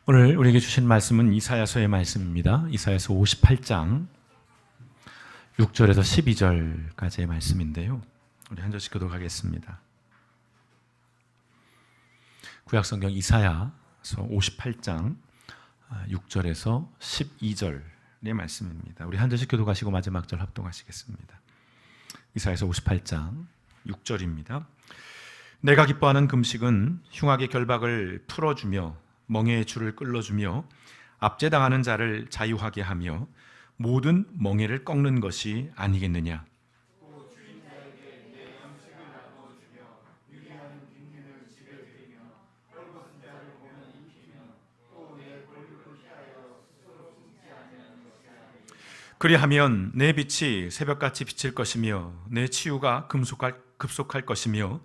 오늘 우리에게 주신 말씀은 이사야서의 말씀입니다. 이사야서 58장 6절에서 12절까지의 말씀인데요. 우리 한 절씩 교독하겠습니다. 구약성경 이사야서 58장 6절에서 12절의 말씀입니다. 우리 한 절씩 교독하시고 마지막 절 합독하시겠습니다. 이사야서 58장 6절입니다. 내가 기뻐하는 금식은 흉악의 결박을 풀어주며 멍에의 줄을 끌어주며 압제당하는 자를 자유하게 하며 모든 멍에를 꺾는 것이 아니겠느냐. 그리하면 내 빛이 새벽같이 비칠 것이며 내 치유가 급속할 것이며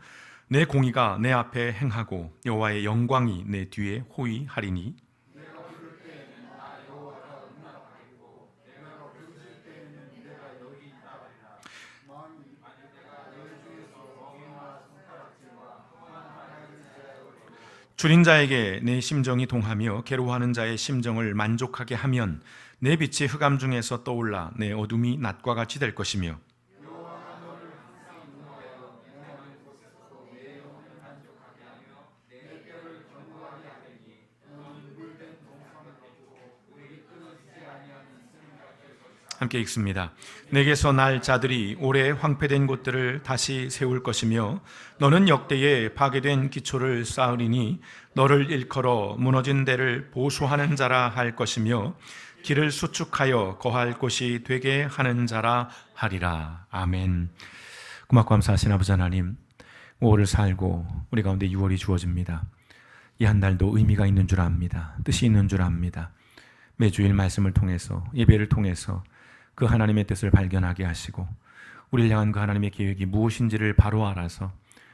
내 공의가 내 앞에 행하고 여호와의 영광이 내 뒤에 호위하리니 줄인 자에게 내 심정이 동하며 괴로워하는 자의 심정을 만족하게 하면 내 빛이 흑암 중에서 떠올라 내 어둠이 낮과 같이 될 것이며 함께 읽습니다. 내게서 날 자들이 오래 황폐된 곳들을 다시 세울 것이며 너는 역대에 파괴된 기초를 쌓으리니 너를 일컬어 무너진 데를 보수하는 자라 할 것이며 길을 수축하여 거할 곳이 되게 하는 자라 하리라. 아멘. 고맙고 감사하신 아버지 하나님, 5월을 살고 우리 가운데 6월이 주어집니다. 이 한 달도 의미가 있는 줄 압니다. 뜻이 있는 줄 압니다. 매주일 말씀을 통해서, 예배를 통해서 그 하나님의 뜻을 발견하게 하시고 우리를 향한 그 하나님의 계획이 무엇인지를 바로 알아서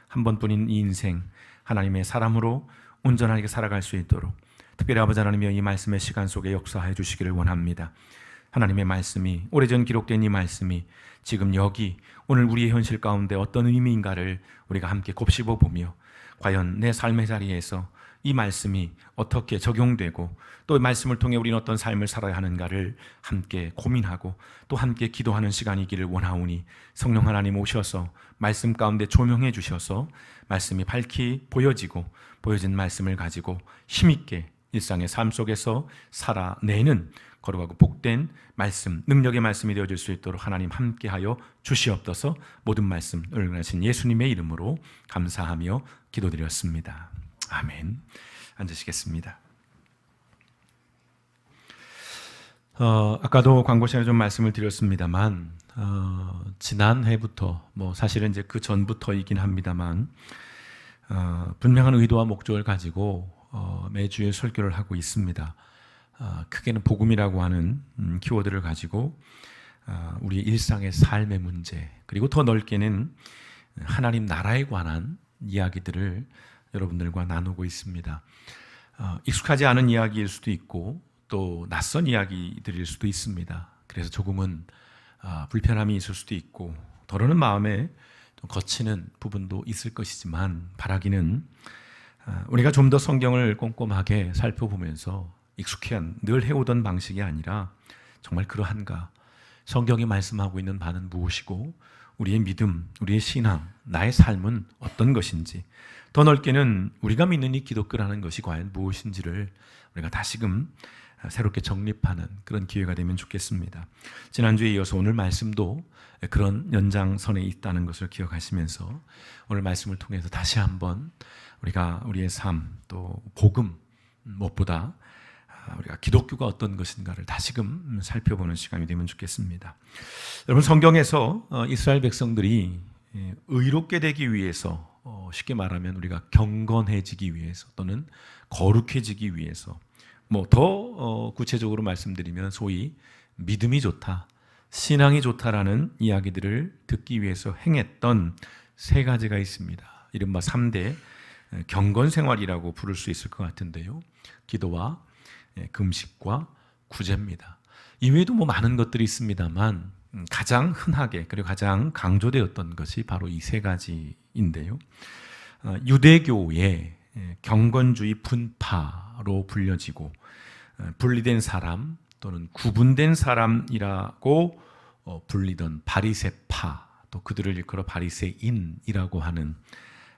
한 번뿐인 이 인생 하나님의 사람으로 온전하게 살아갈 수 있도록 특별히 아버지 하나님이여 이 말씀의 시간 속에 역사해 주시기를 원합니다. 하나님의 말씀이, 오래전 기록된 이 말씀이 지금 여기 오늘 우리의 현실 가운데 어떤 의미인가를 우리가 함께 곱씹어 보며 과연 내 삶의 자리에서 이 말씀이 어떻게 적용되고 또 이 말씀을 통해 우리는 어떤 삶을 살아야 하는가를 함께 고민하고 또 함께 기도하는 시간이기를 원하오니 성령 하나님 오셔서 말씀 가운데 조명해 주셔서 말씀이 밝히 보여지고 보여진 말씀을 가지고 힘있게 일상의 삶 속에서 살아내는 거룩하고 복된 말씀, 능력의 말씀이 되어질 수 있도록 하나님 함께하여 주시옵소서. 모든 말씀 은혜하신 예수님의 이름으로 감사하며 기도드렸습니다. 아멘. 앉으시겠습니다. 아까도 광고 시간에 좀 말씀을 드렸습니다만 지난해부터 사실은 이제 그 전부터이긴 합니다만 분명한 의도와 목적을 가지고 매주에 설교를 하고 있습니다. 크게는 복음이라고 하는 키워드를 가지고 우리 일상의 삶의 문제 그리고 더 넓게는 하나님 나라에 관한 이야기들을 여러분들과 나누고 있습니다. 익숙하지 않은 이야기일 수도 있고 또 낯선 이야기들일 수도 있습니다. 그래서 조금은 불편함이 있을 수도 있고 더러는 마음에 좀 거치는 부분도 있을 것이지만 바라기는 우리가 좀 더 성경을 꼼꼼하게 살펴보면서 익숙한 늘 해오던 방식이 아니라 정말 그러한가, 성경이 말씀하고 있는 바는 무엇이고 우리의 믿음, 우리의 신앙, 나의 삶은 어떤 것인지 더 넓게는 우리가 믿는 이 기독교라는 것이 과연 무엇인지를 우리가 다시금 새롭게 정립하는 그런 기회가 되면 좋겠습니다. 지난주에 이어서 오늘 말씀도 그런 연장선에 있다는 것을 기억하시면서 오늘 말씀을 통해서 다시 한번 우리가 우리의 삶 또 복음 무엇보다 우리가 기독교가 어떤 것인가를 다시금 살펴보는 시간이 되면 좋겠습니다. 여러분 성경에서 이스라엘 백성들이 의롭게 되기 위해서 쉽게 말하면 우리가 경건해지기 위해서 또는 거룩해지기 위해서 더 구체적으로 말씀드리면 소위 믿음이 좋다, 신앙이 좋다라는 이야기들을 듣기 위해서 행했던 세 가지가 있습니다. 이른바 3대 경건 생활이라고 부를 수 있을 것 같은데요. 기도와 금식과 구제입니다. 이외에도 많은 것들이 있습니다만 가장 흔하게 그리고 가장 강조되었던 것이 바로 이 세 가지인데요. 유대교의 경건주의 분파로 불려지고 분리된 사람 또는 구분된 사람이라고 불리던 바리새파, 또 그들을 일컬어 바리새인이라고 하는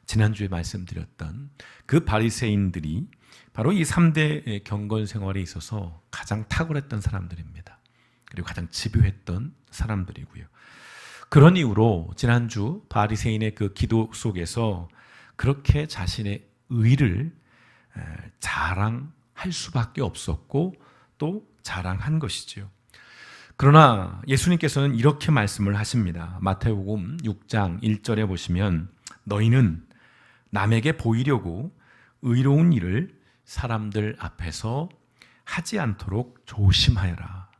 지난주에 말씀드렸던 그 바리새인들이 바로 이 3대 경건 생활에 있어서 가장 탁월했던 사람들입니다. 그리고 가장 집요했던 사람들이고요. 그런 이유로 지난주 바리새인의 그 기도 속에서 그렇게 자신의 의를 자랑할 수밖에 없었고 또 자랑한 것이지요. 그러나 예수님께서는 이렇게 말씀을 하십니다. 마태복음 6장 1절에 보시면 너희는 남에게 보이려고 의로운 일을 사람들 앞에서 하지 않도록 조심하여라.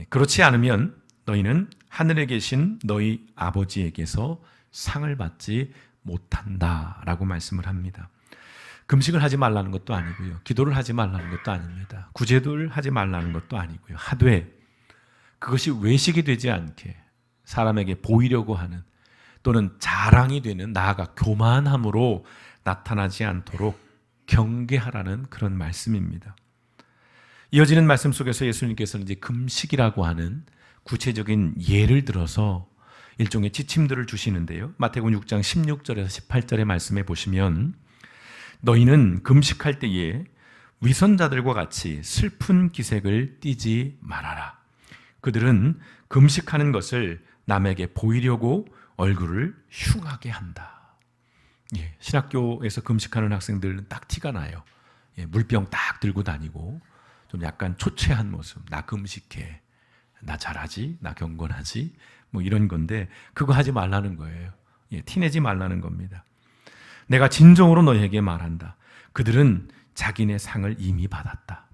그렇지 않으면 너희는 하늘에 계신 너희 아버지에게서 상을 받지 못한다라고 말씀을 합니다. 금식을 하지 말라는 것도 아니고요. 기도를 하지 말라는 것도 아닙니다. 구제도를 하지 말라는 것도 아니고요. 하되 그것이 외식이 되지 않게 사람에게 보이려고 하는 또는 자랑이 되는, 나아가 교만함으로 나타나지 않도록 경계하라는 그런 말씀입니다. 이어지는 말씀 속에서 예수님께서는 이제 금식이라고 하는 구체적인 예를 들어서 일종의 지침들을 주시는데요. 마태복음 6장 16절에서 18절의 말씀에 보시면 너희는 금식할 때에 위선자들과 같이 슬픈 기색을 띠지 말아라. 그들은 금식하는 것을 남에게 보이려고 얼굴을 흉하게 한다. 신학교에서 금식하는 학생들은 딱 티가 나요. 물병 딱 들고 다니고 좀 약간 초췌한 모습. 나 금식해. 나 잘하지. 나 경건하지. 뭐 이런 건데 그거 하지 말라는 거예요. 티내지 말라는 겁니다. 내가 진정으로 너에게 말한다. 그들은 자기네 상을 이미 받았다.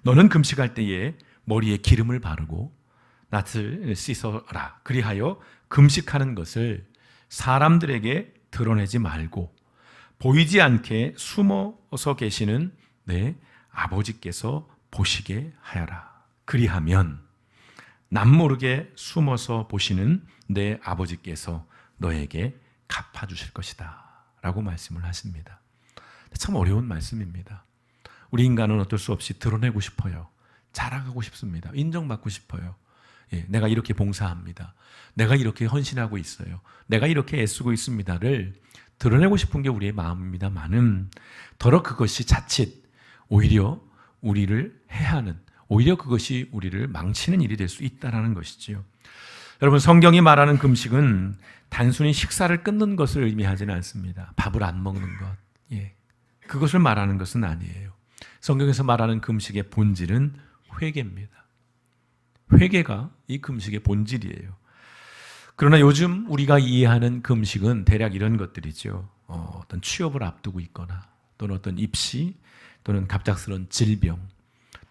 너는 금식할 때에 머리에 기름을 바르고 낯을 씻어라. 그리하여 금식하는 것을 사람들에게 드러내지 말고 보이지 않게 숨어서 계시는 내 아버지께서 보시게 하여라. 그리하면 남모르게 숨어서 보시는 내 아버지께서 너에게 갚아주실 것이다 라고 말씀을 하십니다. 참 어려운 말씀입니다. 우리 인간은 어쩔 수 없이 드러내고 싶어요. 자랑하고 싶습니다. 인정받고 싶어요. 내가 이렇게 봉사합니다. 내가 이렇게 헌신하고 있어요. 내가 이렇게 애쓰고 있습니다를 드러내고 싶은 게 우리의 마음입니다만은 더러 그것이 자칫 오히려 우리를 해하는, 오히려 그것이 우리를 망치는 일이 될 수 있다는 것이지요. 여러분, 성경이 말하는 금식은 단순히 식사를 끊는 것을 의미하지는 않습니다. 밥을 안 먹는 것, 그것을 말하는 것은 아니에요. 성경에서 말하는 금식의 본질은 회개입니다. 회개가 이 금식의 본질이에요. 그러나 요즘 우리가 이해하는 금식은 대략 이런 것들이죠. 어떤 취업을 앞두고 있거나 또는 어떤 입시 또는 갑작스러운 질병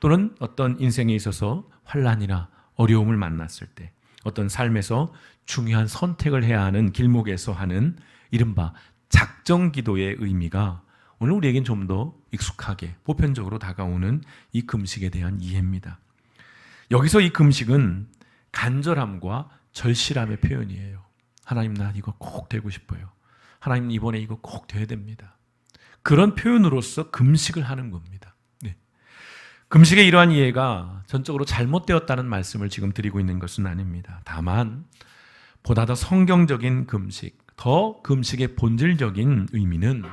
또는 어떤 인생에 있어서 환난이나 어려움을 만났을 때 어떤 삶에서 중요한 선택을 해야 하는 길목에서 하는 이른바 작정기도의 의미가 오늘 우리에겐 좀 더 익숙하게 보편적으로 다가오는 이 금식에 대한 이해입니다. 여기서 이 금식은 간절함과 절실함의 표현이에요. 하나님, 나 이거 꼭 되고 싶어요. 하나님, 이번에 이거 꼭 돼야 됩니다. 그런 표현으로서 금식을 하는 겁니다. 금식의 이러한 이해가 전적으로 잘못되었다는 말씀을 지금 드리고 있는 것은 아닙니다. 다만 보다 더 성경적인 금식, 더 금식의 본질적인 의미는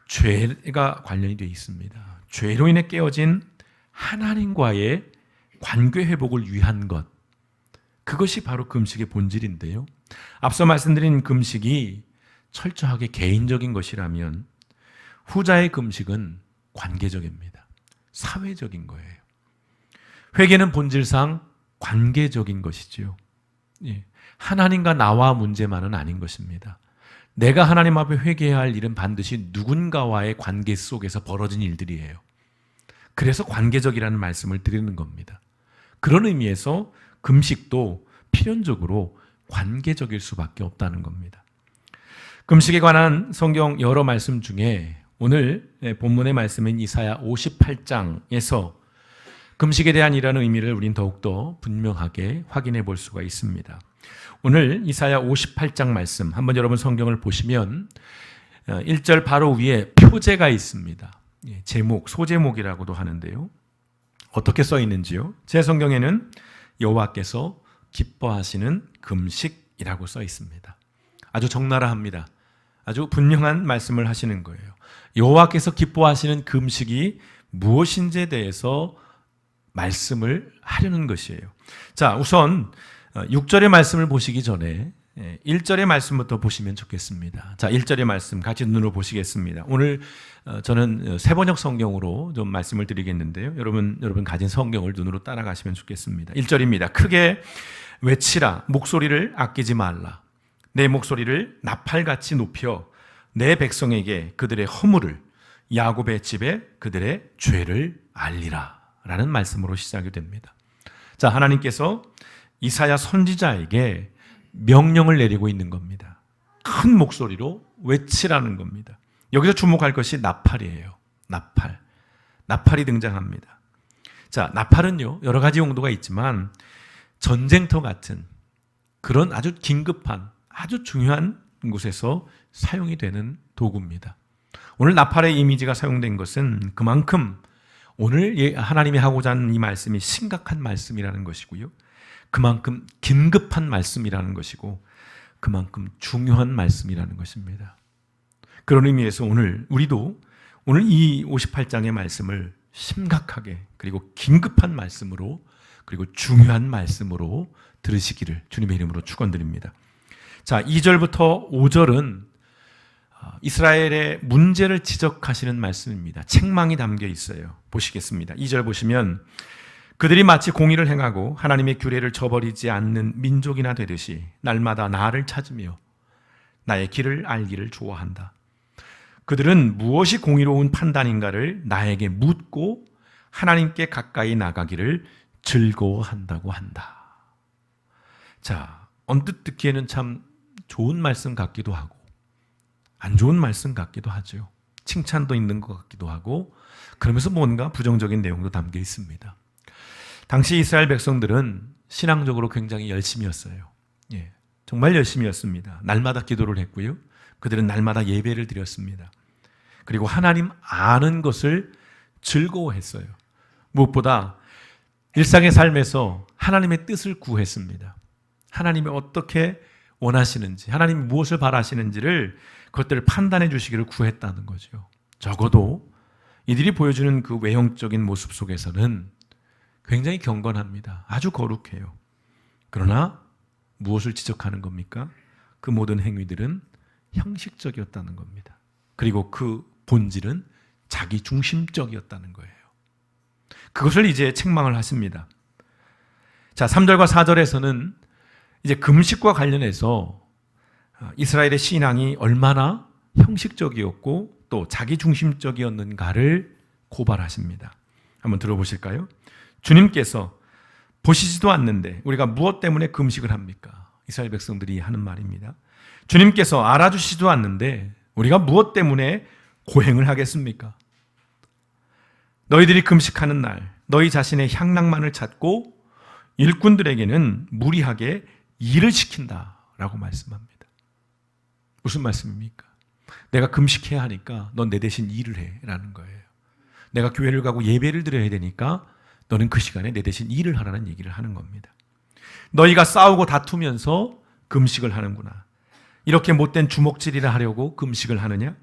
죄가 관련이 되어 있습니다. 죄로 인해 깨어진 하나님과의 관계 회복을 위한 것, 그것이 바로 금식의 본질인데요. 앞서 말씀드린 금식이 철저하게 개인적인 것이라면 후자의 금식은 관계적입니다. 사회적인 거예요. 회개는 본질상 관계적인 것이지요. 하나님과 나와 문제만은 아닌 것입니다. 내가 하나님 앞에 회개해야 할 일은 반드시 누군가와의 관계 속에서 벌어진 일들이에요. 그래서 관계적이라는 말씀을 드리는 겁니다. 그런 의미에서 금식도 필연적으로 관계적일 수밖에 없다는 겁니다. 금식에 관한 성경 여러 말씀 중에 오늘 본문의 말씀인 이사야 58장에서 금식에 대한 이라는 의미를 우린 더욱더 분명하게 확인해 볼 수가 있습니다. 오늘 이사야 58장 말씀 한번 여러분 성경을 보시면 1절 바로 위에 표제가 있습니다. 제목, 소제목이라고도 하는데요. 어떻게 써 있는지요? 제 성경에는 여호와께서 기뻐하시는 금식이라고 써 있습니다. 아주 적나라합니다. 아주 분명한 말씀을 하시는 거예요. 여호와께서 기뻐하시는 금식이 무엇인지에 대해서 말씀을 하려는 것이에요. 자, 우선 6절의 말씀을 보시기 전에 1절의 말씀부터 보시면 좋겠습니다. 자, 1절의 말씀 같이 눈으로 보시겠습니다. 오늘 저는 새번역 성경으로 좀 말씀을 드리겠는데요. 여러분 가진 성경을 눈으로 따라가시면 좋겠습니다. 1절입니다. 크게 외치라, 목소리를 아끼지 말라. 내 목소리를 나팔같이 높여 내 백성에게 그들의 허물을, 야곱의 집에 그들의 죄를 알리라 라는 말씀으로 시작이 됩니다. 자, 하나님께서 이사야 선지자에게 명령을 내리고 있는 겁니다. 큰 목소리로 외치라는 겁니다. 여기서 주목할 것이 나팔이에요. 나팔이 등장합니다. 자, 나팔은요, 여러 가지 용도가 있지만 전쟁터 같은 그런 아주 긴급한, 아주 중요한 곳에서 사용이 되는 도구입니다. 오늘 나팔의 이미지가 사용된 것은 그만큼 오늘 하나님이 하고자 하는 이 말씀이 심각한 말씀이라는 것이고요. 그만큼 긴급한 말씀이라는 것이고 그만큼 중요한 말씀이라는 것입니다. 그런 의미에서 우리도 오늘 이 58장의 말씀을 심각하게 그리고 긴급한 말씀으로 그리고 중요한 말씀으로 들으시기를 주님의 이름으로 축원드립니다. 자, 2절부터 5절은 이스라엘의 문제를 지적하시는 말씀입니다. 책망이 담겨 있어요. 보시겠습니다. 2절 보시면 그들이 마치 공의를 행하고 하나님의 규례를 저버리지 않는 민족이나 되듯이 날마다 나를 찾으며 나의 길을 알기를 좋아한다. 그들은 무엇이 공의로운 판단인가를 나에게 묻고 하나님께 가까이 나가기를 즐거워한다고 한다. 자, 언뜻 듣기에는 참 좋은 말씀 같기도 하고 안 좋은 말씀 같기도 하죠. 칭찬도 있는 것 같기도 하고 그러면서 뭔가 부정적인 내용도 담겨 있습니다. 당시 이스라엘 백성들은 신앙적으로 굉장히 열심이었어요. 정말 열심이었습니다. 날마다 기도를 했고요. 그들은 날마다 예배를 드렸습니다. 그리고 하나님 아는 것을 즐거워했어요. 무엇보다 일상의 삶에서 하나님의 뜻을 구했습니다. 하나님이 어떻게 원하시는지, 하나님이 무엇을 바라시는지를 그것들을 판단해 주시기를 구했다는 거죠. 적어도 이들이 보여주는 그 외형적인 모습 속에서는 굉장히 경건합니다. 아주 거룩해요. 그러나 무엇을 지적하는 겁니까? 그 모든 행위들은 형식적이었다는 겁니다. 그리고 그 본질은 자기 중심적이었다는 거예요. 그것을 이제 책망을 하십니다. 자, 3절과 4절에서는 이제 금식과 관련해서 이스라엘의 신앙이 얼마나 형식적이었고 또 자기 중심적이었는가를 고발하십니다. 한번 들어보실까요? 주님께서 보시지도 않는데 우리가 무엇 때문에 금식을 합니까? 이스라엘 백성들이 하는 말입니다. 주님께서 알아주시지도 않는데 우리가 무엇 때문에 고행을 하겠습니까? 너희들이 금식하는 날 너희 자신의 향락만을 찾고 일꾼들에게는 무리하게 일을 시킨다라고 말씀합니다. 무슨 말씀입니까? 내가 금식해야 하니까 넌 내 대신 일을 해라는 거예요. 내가 교회를 가고 예배를 드려야 되니까 너는 그 시간에 내 대신 일을 하라는 얘기를 하는 겁니다. 너희가 싸우고 다투면서 금식을 하는구나. 이렇게 못된 주먹질이라 하려고 금식을 하느냐?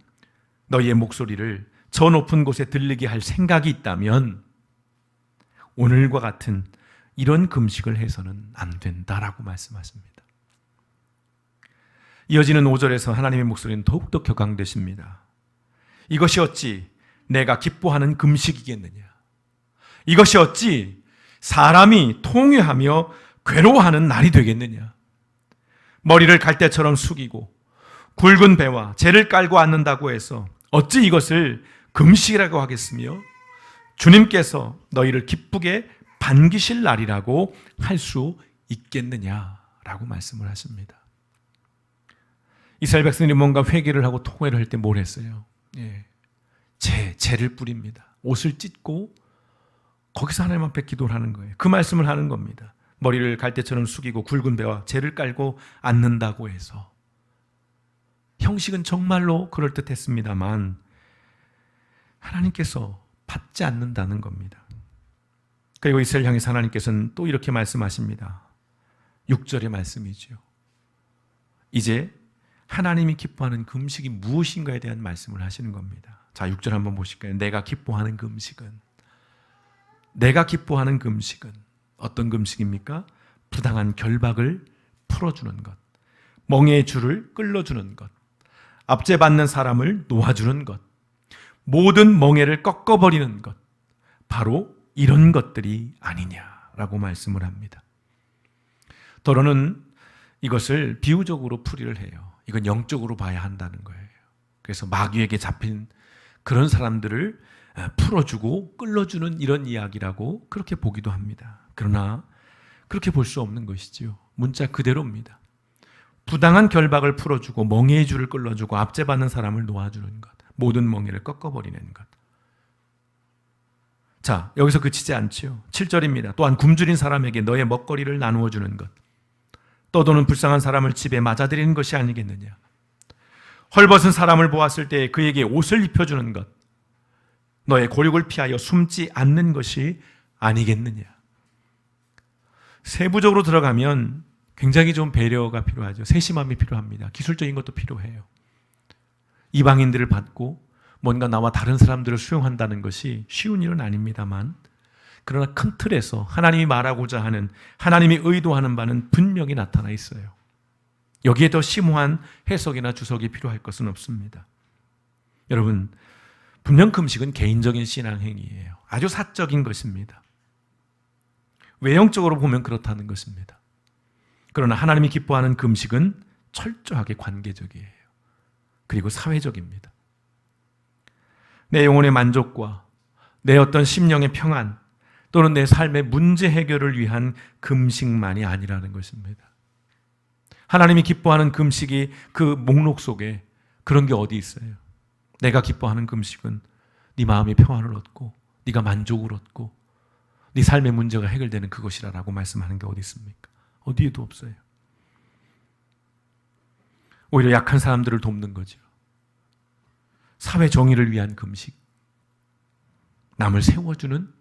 너희의 목소리를 저 높은 곳에 들리게 할 생각이 있다면 오늘과 같은 이런 금식을 해서는 안 된다라고 말씀하십니다. 이어지는 5절에서 하나님의 목소리는 더욱더 격앙되십니다. 이것이 어찌 내가 기뻐하는 금식이겠느냐? 이것이 어찌 사람이 통회하며 괴로워하는 날이 되겠느냐? 머리를 갈대처럼 숙이고 굵은 배와 재를 깔고 앉는다고 해서 어찌 이것을 금식이라고 하겠으며 주님께서 너희를 기쁘게 반기실 날이라고 할 수 있겠느냐라고 말씀을 하십니다. 이스라엘 백성들이 뭔가 회개를 하고 통회를 할 때 뭘 했어요? 재를 뿌립니다. 옷을 찢고 거기서 하나님 앞에 기도를 하는 거예요. 그 말씀을 하는 겁니다. 머리를 갈대처럼 숙이고 굵은 배와 재를 깔고 앉는다고 해서 형식은 정말로 그럴듯했습니다만 하나님께서 받지 않는다는 겁니다. 그리고 이스라엘 향해서 하나님께서는 또 이렇게 말씀하십니다. 6절의 말씀이죠. 이제 하나님이 기뻐하는 그 음식이 무엇인가에 대한 말씀을 하시는 겁니다. 자, 6절 한번 보실까요? 내가 기뻐하는 그 음식은, 내가 기뻐하는 그 음식은 어떤 그 음식입니까? 부당한 결박을 풀어주는 것, 멍에의 줄을 끌어주는 것, 압제받는 사람을 놓아주는 것, 모든 멍에를 꺾어버리는 것, 바로 이런 것들이 아니냐라고 말씀을 합니다. 더러는 이것을 비유적으로 풀이를 해요. 이건 영적으로 봐야 한다는 거예요. 그래서 마귀에게 잡힌 그런 사람들을 풀어주고 끌어주는 이런 이야기라고 그렇게 보기도 합니다. 그러나 그렇게 볼 수 없는 것이지요. 문자 그대로입니다. 부당한 결박을 풀어주고 멍에의 줄을 끌어주고 압제받는 사람을 놓아주는 것, 모든 멍에를 꺾어버리는 것. 자, 여기서 그치지 않지요. 7절입니다. 또한 굶주린 사람에게 너의 먹거리를 나누어 주는 것, 떠도는 불쌍한 사람을 집에 맞아들이는 것이 아니겠느냐. 헐벗은 사람을 보았을 때 그에게 옷을 입혀주는 것, 너의 골육을 피하여 숨지 않는 것이 아니겠느냐. 세부적으로 들어가면 굉장히 좀 배려가 필요하죠. 세심함이 필요합니다. 기술적인 것도 필요해요. 이방인들을 받고 뭔가 나와 다른 사람들을 수용한다는 것이 쉬운 일은 아닙니다만, 그러나 큰 틀에서 하나님이 말하고자 하는, 하나님이 의도하는 바는 분명히 나타나 있어요. 여기에 더 심오한 해석이나 주석이 필요할 것은 없습니다. 여러분, 분명 금식은 개인적인 신앙행위예요. 아주 사적인 것입니다. 외형적으로 보면 그렇다는 것입니다. 그러나 하나님이 기뻐하는 금식은 철저하게 관계적이에요. 그리고 사회적입니다. 내 영혼의 만족과 내 어떤 심령의 평안 또는 내 삶의 문제 해결을 위한 금식만이 아니라는 것입니다. 하나님이 기뻐하는 금식이 그 목록 속에 그런 게 어디 있어요? 내가 기뻐하는 금식은 네 마음의 평안을 얻고 네가 만족을 얻고 네 삶의 문제가 해결되는 그것이라고 말씀하는 게 어디 있습니까? 어디에도 없어요. 오히려 약한 사람들을 돕는 거죠. 사회 정의를 위한 금식, 남을 세워주는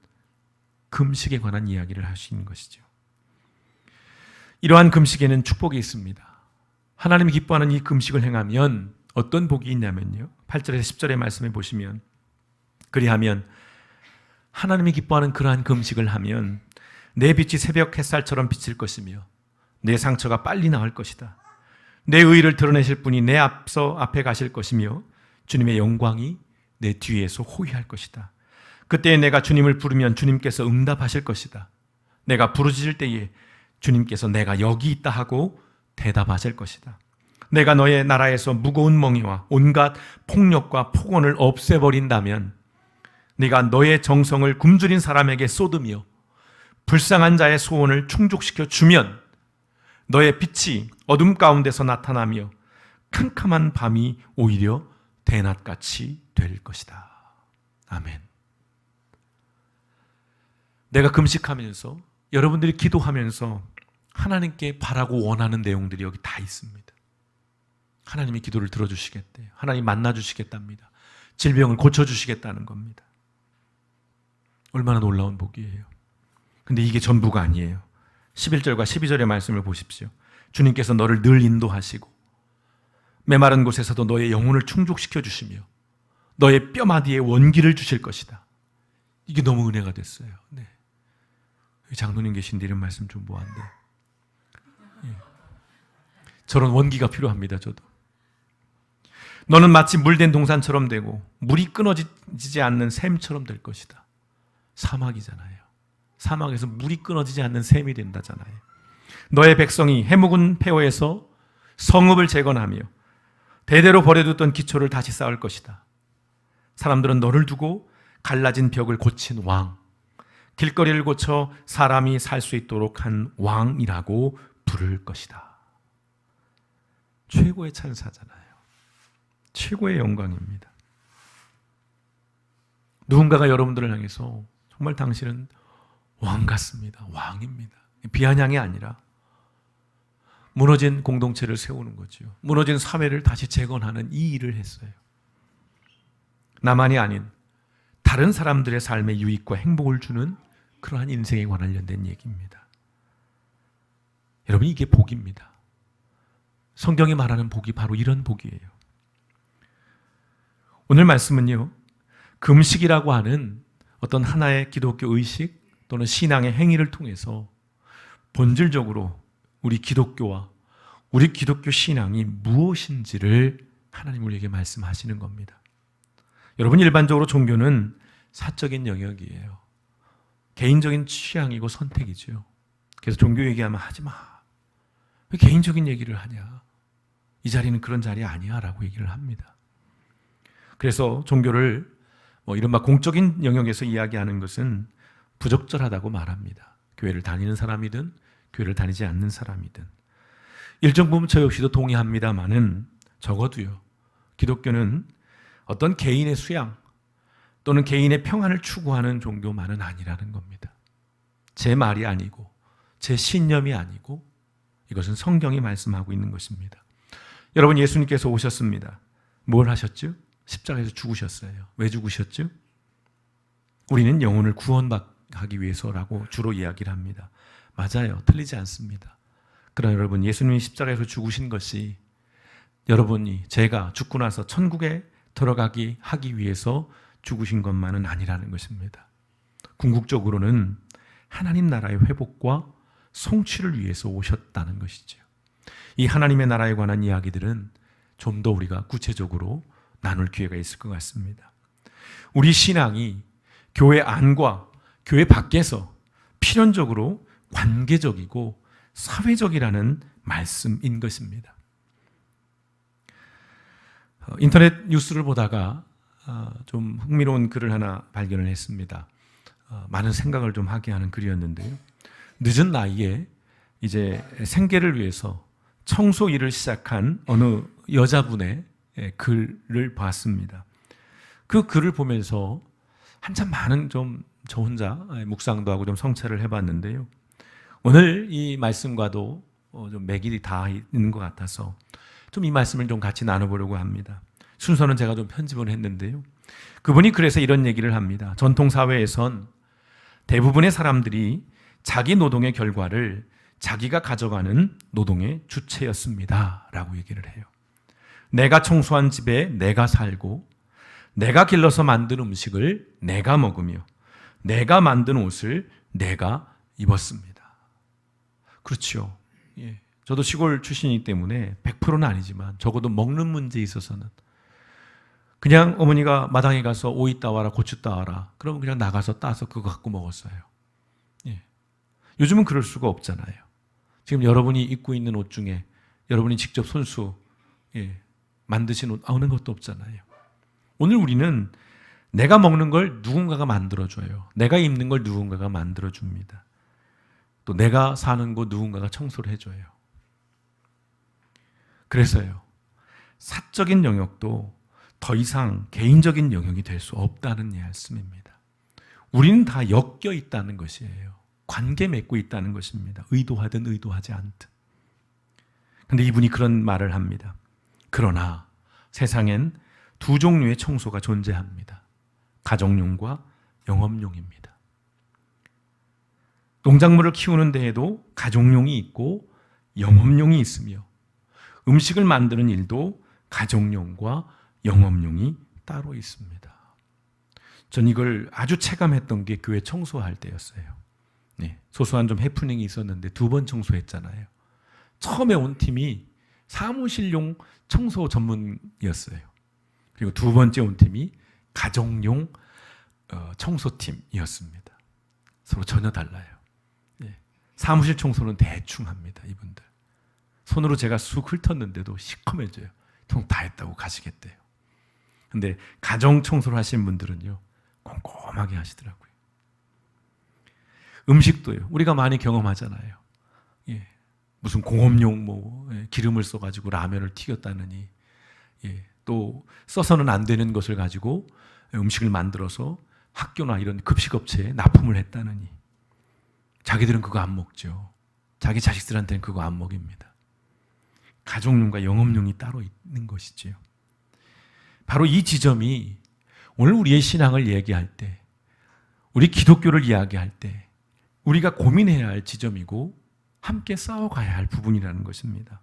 금식에 관한 이야기를 하시는 것이죠. 이러한 금식에는 축복이 있습니다. 하나님이 기뻐하는 이 금식을 행하면 어떤 복이 있냐면요, 8절에서 10절의 말씀에 보시면, 그리하면 하나님이 기뻐하는 그러한 금식을 하면 내 빛이 새벽 햇살처럼 비칠 것이며 내 상처가 빨리 나을 것이다. 내 의의를 드러내실 분이 내 앞에 가실 것이며 주님의 영광이 내 뒤에서 호위할 것이다. 그때 내가 주님을 부르면 주님께서 응답하실 것이다. 내가 부르짖을 때에 주님께서 내가 여기 있다 하고 대답하실 것이다. 내가 너의 나라에서 무거운 멍에와 온갖 폭력과 폭언을 없애버린다면 네가 너의 정성을 굶주린 사람에게 쏟으며 불쌍한 자의 소원을 충족시켜 주면 너의 빛이 어둠 가운데서 나타나며 캄캄한 밤이 오히려 대낮같이 될 것이다. 아멘. 내가 금식하면서, 여러분들이 기도하면서 하나님께 바라고 원하는 내용들이 여기 다 있습니다. 하나님이 기도를 들어주시겠대요. 하나님 만나주시겠답니다. 질병을 고쳐주시겠다는 겁니다. 얼마나 놀라운 복이에요. 근데 이게 전부가 아니에요. 11절과 12절의 말씀을 보십시오. 주님께서 너를 늘 인도하시고 메마른 곳에서도 너의 영혼을 충족시켜 주시며 너의 뼈마디에 원기를 주실 것이다. 이게 너무 은혜가 됐어요. 네. 장로님 계신데 이런 말씀 좀 뭐한데. 예. 저런 원기가 필요합니다. 저도. 너는 마치 물된 동산처럼 되고 물이 끊어지지 않는 샘처럼 될 것이다. 사막이잖아요. 사막에서 물이 끊어지지 않는 샘이 된다잖아요. 너의 백성이 해묵은 폐허에서 성읍을 재건하며 대대로 버려뒀던 기초를 다시 쌓을 것이다. 사람들은 너를 두고 갈라진 벽을 고친 왕, 길거리를 고쳐 사람이 살 수 있도록 한 왕이라고 부를 것이다. 최고의 찬사잖아요. 최고의 영광입니다. 누군가가 여러분들을 향해서 정말 당신은 왕 같습니다. 왕입니다. 비아냥이 아니라 무너진 공동체를 세우는 거죠. 무너진 사회를 다시 재건하는 이 일을 했어요. 나만이 아닌 다른 사람들의 삶에 유익과 행복을 주는 그러한 인생에 관련된 얘기입니다. 여러분, 이게 복입니다. 성경이 말하는 복이 바로 이런 복이에요. 오늘 말씀은요, 금식이라고 하는 어떤 하나의 기독교 의식 또는 신앙의 행위를 통해서 본질적으로 우리 기독교와 우리 기독교 신앙이 무엇인지를 하나님 우리에게 말씀하시는 겁니다. 여러분, 일반적으로 종교는 사적인 영역이에요. 개인적인 취향이고 선택이죠. 그래서 종교 얘기하면 하지 마. 왜 개인적인 얘기를 하냐? 이 자리는 그런 자리 아니야 라고 얘기를 합니다. 그래서 종교를 이른바 공적인 영역에서 이야기하는 것은 부적절하다고 말합니다. 교회를 다니는 사람이든 교회를 다니지 않는 사람이든. 일정 부분 저 역시도 동의합니다만은 적어도요, 기독교는 어떤 개인의 수양 또는 개인의 평안을 추구하는 종교만은 아니라는 겁니다. 제 말이 아니고 제 신념이 아니고 이것은 성경이 말씀하고 있는 것입니다. 여러분, 예수님께서 오셨습니다. 뭘 하셨죠? 십자가에서 죽으셨어요. 왜 죽으셨죠? 우리는 영혼을 구원하기 위해서라고 주로 이야기를 합니다. 맞아요. 틀리지 않습니다. 그러나 여러분, 예수님이 십자가에서 죽으신 것이 여러분이 제가 죽고 나서 천국에 들어가기 하기 위해서 죽으신 것만은 아니라는 것입니다. 궁극적으로는 하나님 나라의 회복과 성취를 위해서 오셨다는 것이죠. 이 하나님의 나라에 관한 이야기들은 좀 더 우리가 구체적으로 나눌 기회가 있을 것 같습니다. 우리 신앙이 교회 안과 교회 밖에서 필연적으로 관계적이고 사회적이라는 말씀인 것입니다. 인터넷 뉴스를 보다가 좀 흥미로운 글을 하나 발견을 했습니다. 많은 생각을 좀 하게 하는 글이었는데요. 늦은 나이에 이제 생계를 위해서 청소 일을 시작한 어느 여자분의 글을 봤습니다. 그 글을 보면서 한참 많은 저 혼자 묵상도 하고 좀 성찰을 해봤는데요. 오늘 이 말씀과도 좀 맥이 다 있는 것 같아서 좀 이 말씀을 좀 같이 나눠보려고 합니다. 순서는 제가 좀 편집을 했는데요. 그분이 그래서 이런 얘기를 합니다. 전통사회에선 대부분의 사람들이 자기 노동의 결과를 자기가 가져가는 노동의 주체였습니다 라고 얘기를 해요. 내가 청소한 집에 내가 살고, 내가 길러서 만든 음식을 내가 먹으며, 내가 만든 옷을 내가 입었습니다. 그렇죠. 예. 저도 시골 출신이기 때문에 100%는 아니지만 적어도 먹는 문제에 있어서는 그냥 어머니가 마당에 가서 오이 따와라, 고추 따와라. 그러면 그냥 나가서 따서 그거 갖고 먹었어요. 예. 요즘은 그럴 수가 없잖아요. 지금 여러분이 입고 있는 옷 중에 여러분이 직접 손수 만드신 옷 아무런 것도 없잖아요. 오늘 우리는 내가 먹는 걸 누군가가 만들어줘요. 내가 입는 걸 누군가가 만들어줍니다. 또 내가 사는 거 누군가가 청소를 해줘요. 그래서요, 사적인 영역도 더 이상 개인적인 영역이 될 수 없다는 말씀입니다. 우리는 다 엮여 있다는 것이에요. 관계 맺고 있다는 것입니다. 의도하든 의도하지 않든. 그런데 이분이 그런 말을 합니다. 그러나 세상엔 두 종류의 청소가 존재합니다. 가정용과 영업용입니다. 농작물을 키우는 데에도 가정용이 있고 영업용이 있으며, 음식을 만드는 일도 가정용과 영업용이 따로 있습니다. 전 이걸 아주 체감했던 게 교회 청소할 때였어요. 네, 소소한 좀 해프닝이 있었는데 2번 청소했잖아요. 처음에 온 팀이 사무실용 청소 전문이었어요. 그리고 2번째 온 팀이 가정용 청소팀이었습니다. 서로 전혀 달라요. 네, 사무실 청소는 대충 합니다. 이분들. 손으로 제가 쑥 훑었는데도 시커매져요. 통 다 했다고 가시겠대요. 근데 가정 청소를 하시는 분들은요, 꼼꼼하게 하시더라고요. 음식도요, 우리가 많이 경험하잖아요. 예, 무슨 공업용 기름을 써가지고 라면을 튀겼다느니, 또 써서는 안 되는 것을 가지고 음식을 만들어서 학교나 이런 급식업체에 납품을 했다느니, 자기들은 그거 안 먹죠. 자기 자식들한테는 그거 안 먹입니다. 가정용과 영업용이 따로 있는 것이지요. 바로 이 지점이 오늘 우리의 신앙을 얘기할 때, 우리 기독교를 이야기할 때 우리가 고민해야 할 지점이고 함께 싸워가야 할 부분이라는 것입니다.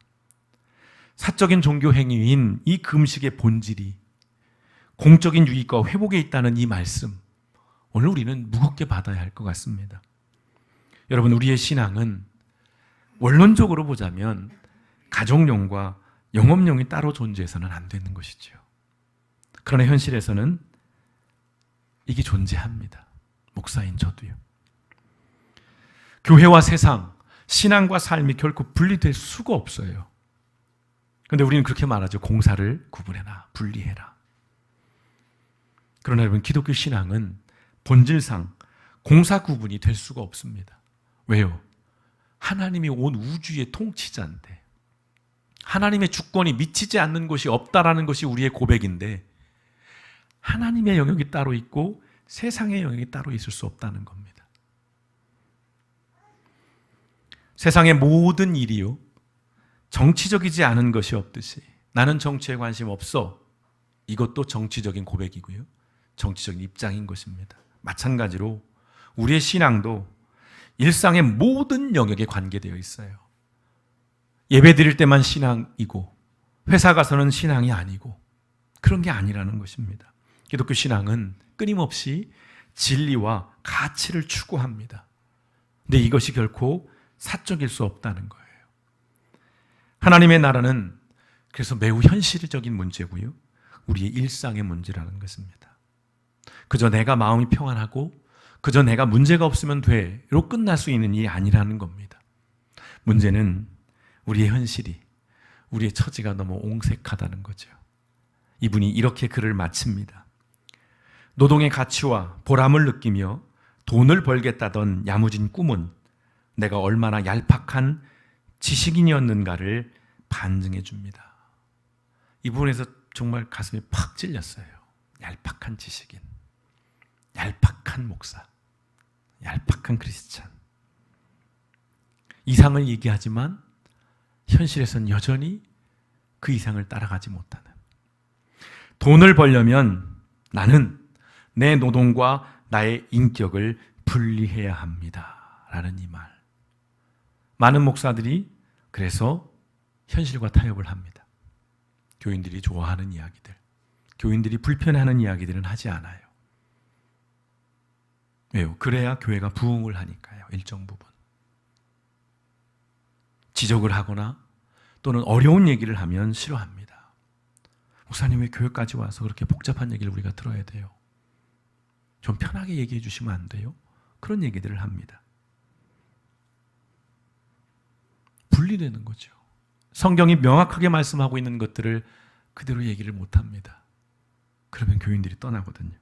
사적인 종교 행위인 이 금식의 본질이 공적인 유익과 회복에 있다는 이 말씀, 오늘 우리는 무겁게 받아야 할 것 같습니다. 여러분, 우리의 신앙은 원론적으로 보자면 가족용과 영업용이 따로 존재해서는 안 되는 것이죠. 그러나 현실에서는 이게 존재합니다. 목사인 저도요. 교회와 세상, 신앙과 삶이 결코 분리될 수가 없어요. 그런데 우리는 그렇게 말하죠. 공사를 구분해라, 분리해라. 그러나 여러분, 기독교 신앙은 본질상 공사 구분이 될 수가 없습니다. 왜요? 하나님이 온 우주의 통치자인데, 하나님의 주권이 미치지 않는 곳이 없다라는 것이 우리의 고백인데, 하나님의 영역이 따로 있고 세상의 영역이 따로 있을 수 없다는 겁니다. 세상의 모든 일이요, 정치적이지 않은 것이 없듯이 나는 정치에 관심 없어, 이것도 정치적인 고백이고요, 정치적인 입장인 것입니다. 마찬가지로 우리의 신앙도 일상의 모든 영역에 관계되어 있어요. 예배 드릴 때만 신앙이고 회사 가서는 신앙이 아니고 그런 게 아니라는 것입니다. 기독교 신앙은 끊임없이 진리와 가치를 추구합니다. 근데 이것이 결코 사적일 수 없다는 거예요. 하나님의 나라는 그래서 매우 현실적인 문제고요, 우리의 일상의 문제라는 것입니다. 그저 내가 마음이 평안하고 그저 내가 문제가 없으면 돼로 끝날 수 있는 일이 아니라는 겁니다. 문제는 우리의 현실이, 우리의 처지가 너무 옹색하다는 거죠. 이분이 이렇게 글을 마칩니다. 노동의 가치와 보람을 느끼며 돈을 벌겠다던 야무진 꿈은 내가 얼마나 얄팍한 지식인이었는가를 반증해 줍니다. 이 부분에서 정말 가슴이 팍 찔렸어요. 얄팍한 지식인, 얄팍한 목사, 얄팍한 크리스찬. 이상을 얘기하지만 현실에서는 여전히 그 이상을 따라가지 못하는, 돈을 벌려면 나는 내 노동과 나의 인격을 분리해야 합니다 라는 이 말. 많은 목사들이 그래서 현실과 타협을 합니다. 교인들이 좋아하는 이야기들, 교인들이 불편해하는 이야기들은 하지 않아요. 왜요? 그래야 교회가 부흥을 하니까요. 일정 부분 지적을 하거나 또는 어려운 얘기를 하면 싫어합니다. 목사님, 왜 교회까지 와서 그렇게 복잡한 얘기를 우리가 들어야 돼요? 좀 편하게 얘기해 주시면 안 돼요? 그런 얘기들을 합니다. 분리되는 거죠. 성경이 명확하게 말씀하고 있는 것들을 그대로 얘기를 못합니다. 그러면 교인들이 떠나거든요.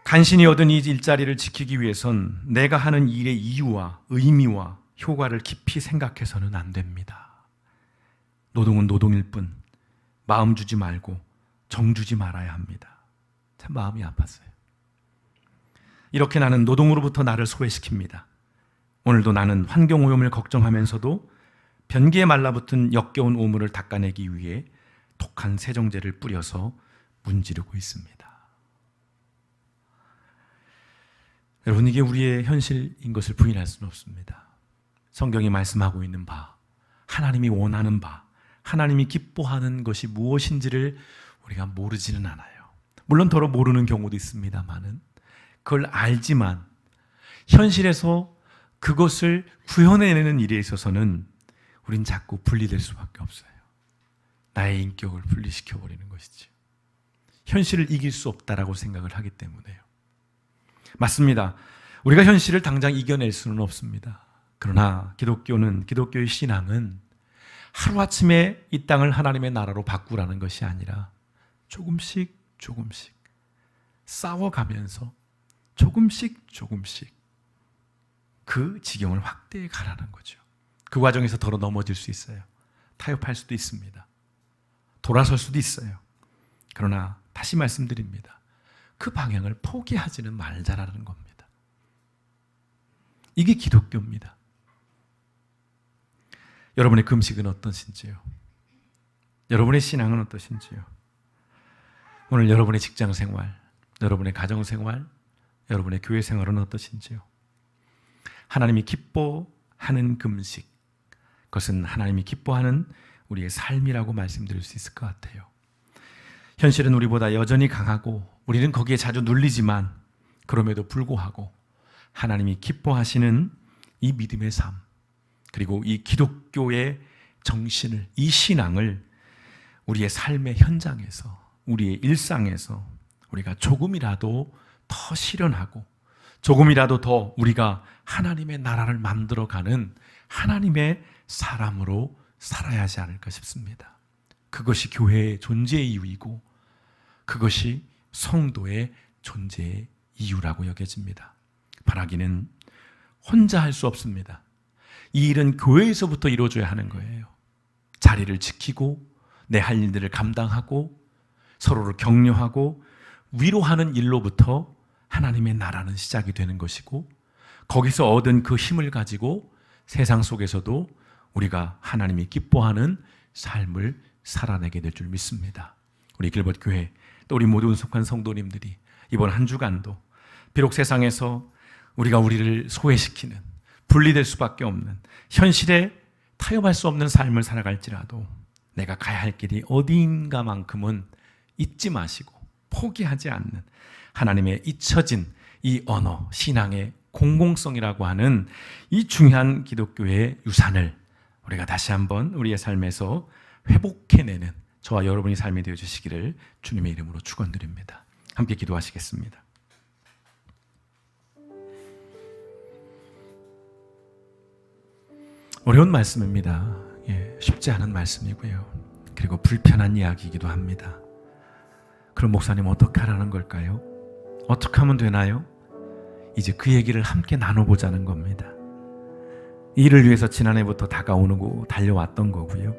간신히 얻은 이 일자리를 지키기 위해선 내가 하는 일의 이유와 의미와 효과를 깊이 생각해서는 안 됩니다. 노동은 노동일 뿐 마음 주지 말고 정 주지 말아야 합니다. 참 마음이 아팠어요. 이렇게 나는 노동으로부터 나를 소외시킵니다. 오늘도 나는 환경오염을 걱정하면서도 변기에 말라붙은 역겨운 오물을 닦아내기 위해 독한 세정제를 뿌려서 문지르고 있습니다. 여러분, 이게 우리의 현실인 것을 부인할 수는 없습니다. 성경이 말씀하고 있는 바, 하나님이 원하는 바, 하나님이 기뻐하는 것이 무엇인지를 우리가 모르지는 않아요. 물론 더러 모르는 경우도 있습니다만은 그걸 알지만 현실에서 그것을 구현해내는 일에 있어서는 우린 자꾸 분리될 수밖에 없어요. 나의 인격을 분리시켜버리는 것이지. 현실을 이길 수 없다라고 생각을 하기 때문에요. 맞습니다. 우리가 현실을 당장 이겨낼 수는 없습니다. 그러나 기독교의 신앙은 하루아침에 이 땅을 하나님의 나라로 바꾸라는 것이 아니라 조금씩 싸워가면서 조금씩 그 지경을 확대해 가라는 거죠. 그 과정에서 더러 넘어질 수 있어요. 타협할 수도 있습니다. 돌아설 수도 있어요. 그러나 다시 말씀드립니다. 그 방향을 포기하지는 말자라는 겁니다. 이게 기독교입니다. 여러분의 금식은 어떠신지요? 여러분의 신앙은 어떠신지요? 오늘 여러분의 직장 생활, 여러분의 가정 생활, 여러분의 교회 생활은 어떠신지요? 하나님이 기뻐하는 금식, 그것은 하나님이 기뻐하는 우리의 삶이라고 말씀드릴 수 있을 것 같아요. 현실은 우리보다 여전히 강하고 우리는 거기에 자주 눌리지만 그럼에도 불구하고 하나님이 기뻐하시는 이 믿음의 삶, 그리고 이 기독교의 정신을, 이 신앙을 우리의 삶의 현장에서, 우리의 일상에서 우리가 조금이라도 더 실현하고 조금이라도 더 우리가 하나님의 나라를 만들어가는 하나님의 사람으로 살아야 하지 않을까 싶습니다. 그것이 교회의 존재의 이유이고 그것이 성도의 존재의 이유라고 여겨집니다. 바라기는 혼자 할 수 없습니다. 이 일은 교회에서부터 이루어져야 하는 거예요. 자리를 지키고 내 할 일들을 감당하고 서로를 격려하고 위로하는 일로부터 하나님의 나라는 시작이 되는 것이고 거기서 얻은 그 힘을 가지고 세상 속에서도 우리가 하나님이 기뻐하는 삶을 살아내게 될 줄 믿습니다. 우리 길벗 교회 또 우리 모든 속한 성도님들이 이번 한 주간도 비록 세상에서 우리가 우리를 소외시키는, 분리될 수밖에 없는, 현실에 타협할 수 없는 삶을 살아갈지라도 내가 가야 할 길이 어디인가만큼은 잊지 마시고 포기하지 않는 하나님의 잊혀진 이 언어, 신앙의 공공성이라고 하는 이 중요한 기독교의 유산을 우리가 다시 한번 우리의 삶에서 회복해내는 저와 여러분의 삶이 되어주시기를 주님의 이름으로 축원드립니다. 함께 기도하시겠습니다. 어려운 말씀입니다. 쉽지 않은 말씀이고요. 그리고 불편한 이야기이기도 합니다. 그럼 목사님 어떻게 하라는 걸까요? 어떻게 하면 되나요? 이제 그 얘기를 함께 나눠보자는 겁니다. 이를 위해서 지난해부터 다가오고 달려왔던 거고요.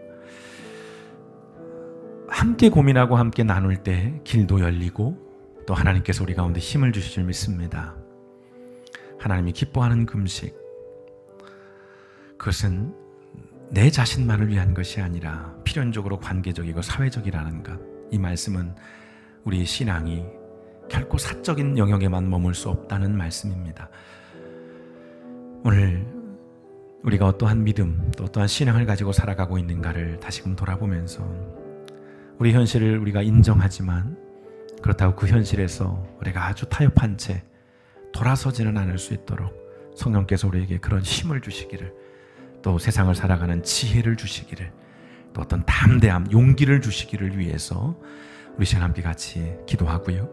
함께 고민하고 함께 나눌 때 길도 열리고 또 하나님께서 우리 가운데 힘을 주실 줄 믿습니다. 하나님이 기뻐하는 금식, 그것은 내 자신만을 위한 것이 아니라 필연적으로 관계적이고 사회적이라는 것, 이 말씀은 우리의 신앙이 결코 사적인 영역에만 머물 수 없다는 말씀입니다. 오늘 우리가 어떠한 믿음 또 어떠한 신앙을 가지고 살아가고 있는가를 다시금 돌아보면서 우리 현실을 우리가 인정하지만 그렇다고 그 현실에서 우리가 아주 타협한 채 돌아서지는 않을 수 있도록 성령께서 우리에게 그런 힘을 주시기를, 또 세상을 살아가는 지혜를 주시기를, 또 어떤 담대함, 용기를 주시기를 위해서 우리 시간 함께 같이 기도하고요.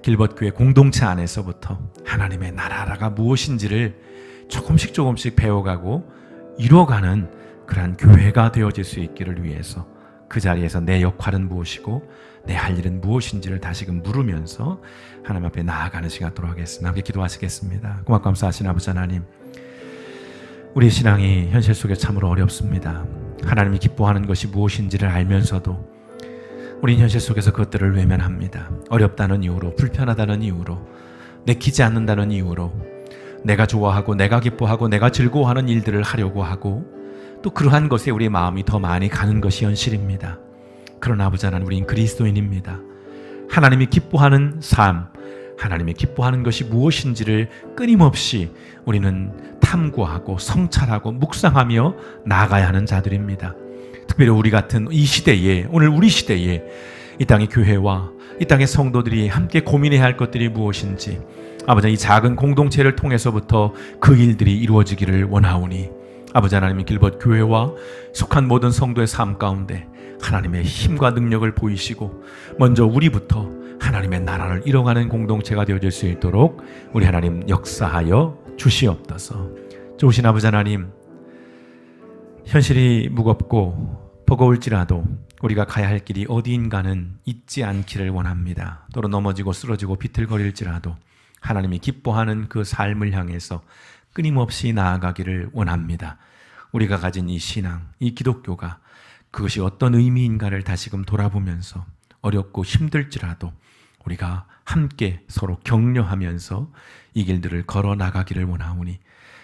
길벗교회 공동체 안에서부터 하나님의 나라가 무엇인지를 조금씩 배워가고 이뤄가는 그러한 교회가 되어질 수 있기를 위해서 그 자리에서 내 역할은 무엇이고 내 할 일은 무엇인지를 다시금 물으면서 하나님 앞에 나아가는 시간 갖도록 하겠습니다. 함께 기도하시겠습니다. 고맙고 감사하신 아버지 하나님, 우리 신앙이 현실 속에 참으로 어렵습니다. 하나님이 기뻐하는 것이 무엇인지를 알면서도 우린 현실 속에서 그것들을 외면합니다. 어렵다는 이유로, 불편하다는 이유로, 내키지 않는다는 이유로 내가 좋아하고 내가 기뻐하고 내가 즐거워하는 일들을 하려고 하고 또 그러한 것에 우리의 마음이 더 많이 가는 것이 현실입니다. 그러나 아버지 하나님, 우린 그리스도인입니다. 하나님이 기뻐하는 삶, 하나님이 기뻐하는 것이 무엇인지를 끊임없이 우리는 탐구하고 성찰하고 묵상하며 나아가야 하는 자들입니다. 특별히 우리 같은 이 시대에, 오늘 우리 시대에 이 땅의 교회와 이 땅의 성도들이 함께 고민해야 할 것들이 무엇인지 아버지, 이 작은 공동체를 통해서부터 그 일들이 이루어지기를 원하오니 아버지 하나님의 길벗 교회와 속한 모든 성도의 삶 가운데 하나님의 힘과 능력을 보이시고 먼저 우리부터 하나님의 나라를 이뤄가는 공동체가 되어질 수 있도록 우리 하나님 역사하여 주시옵소서. 좋으신 아버지 하나님, 현실이 무겁고 버거울지라도 우리가 가야 할 길이 어디인가는 잊지 않기를 원합니다. 또는 넘어지고 쓰러지고 비틀거릴지라도 하나님이 기뻐하는 그 삶을 향해서 끊임없이 나아가기를 원합니다. 우리가 가진 이 신앙, 이 기독교가 그것이 어떤 의미인가를 다시금 돌아보면서 어렵고 힘들지라도 우리가 함께 서로 격려하면서 이 길들을 걸어 나가기를 원하오니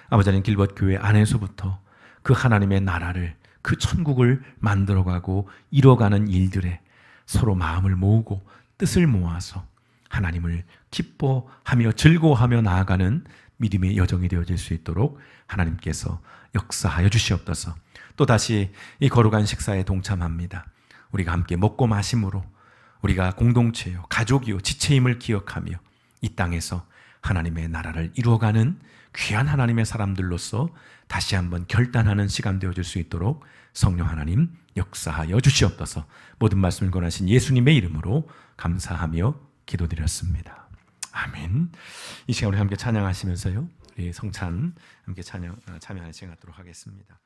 아버지 하나님, 길벗 교회 안에서부터 그 하나님의 나라를, 그 천국을 만들어가고 이뤄가는 일들에 서로 마음을 모으고 뜻을 모아서 하나님을 기뻐하며 즐거워하며 나아가는 믿음의 여정이 되어질 수 있도록 하나님께서 역사하여 주시옵소서. 또다시 이 거룩한 식사에 동참합니다. 우리가 함께 먹고 마심으로 우리가 공동체요, 가족이요, 지체임을 기억하며 이 땅에서 하나님의 나라를 이루어가는 귀한 하나님의 사람들로서 다시 한번 결단하는 시간 되어줄 수 있도록 성령 하나님 역사하여 주시옵소서. 모든 말씀을 권하신 예수님의 이름으로 감사하며 기도드렸습니다. 아멘. 이 시간 우리 함께 찬양하시면서요, 우리 성찬 함께 참여하는 시간 갖도록 하겠습니다.